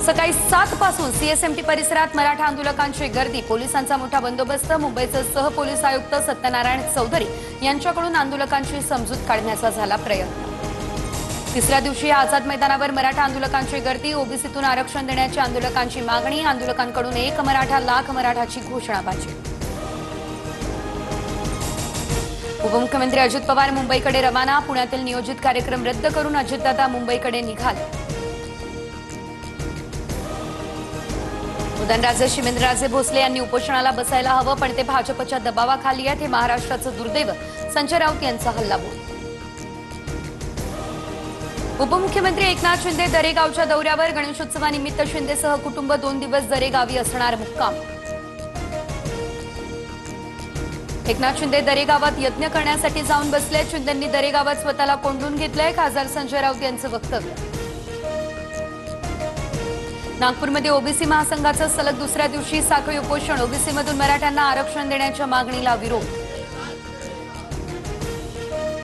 सकाळी 7 पासून सीएसएमटी परिसरात मराठा आंदोलकांची गर्दी, पोलिसांचा मोठा बंदोबस्त। मुंबईचे सहपोलीस आयुक्त सत्यनारायण चौधरी यांच्याकडून आंदोलकांची समजूत काढण्याचा झाला प्रयत्न। तिसऱ्या दिवशी आझाद मैदानावर मराठा आंदोलकांची गर्दी, ओबीसीतून आरक्षण देण्याची आंदोलकांची मागणी, आंदोलकांकडून 1 मराठा लाख मराठाची घोषणाबाजी। उपमुख्यमंत्री अजित पवार मुंबईकडे रवाना, पुण्यातील नियोजित कार्यक्रम रद्द करून अजितदादा मुंबईकडे निघाले। उदयनराजे शिवेंद्रराजे भोसले यांनी उपोषणाला बसायला हवं, पण ते भाजपच्या दबावाखाली आहेत, हे महाराष्ट्राचं दुर्दैव, संजय राऊत यांचा हल्लाबोल। उपमुख्यमंत्री एकनाथ शिंदे दरेगावच्या दौऱ्यावर, गणेशोत्सवानिमित्त शिंदेसह कुटुंब 2 दिवस दरेगावी असणार मुक्काम। एकनाथ शिंदे दरेगावात यज्ञ करण्यासाठी जाऊन बसले, शिंदेंनी दरेगावात स्वतःला कोंडून घेतलंय, खासदार संजय राऊत यांचं वक्तव्य। नागपूरमध्ये ओबीसी महासंघाचं सलग दुसऱ्या दिवशी साखळी उपोषण, ओबीसीमधून मराठ्यांना आरक्षण देण्याच्या मागणीला विरोध।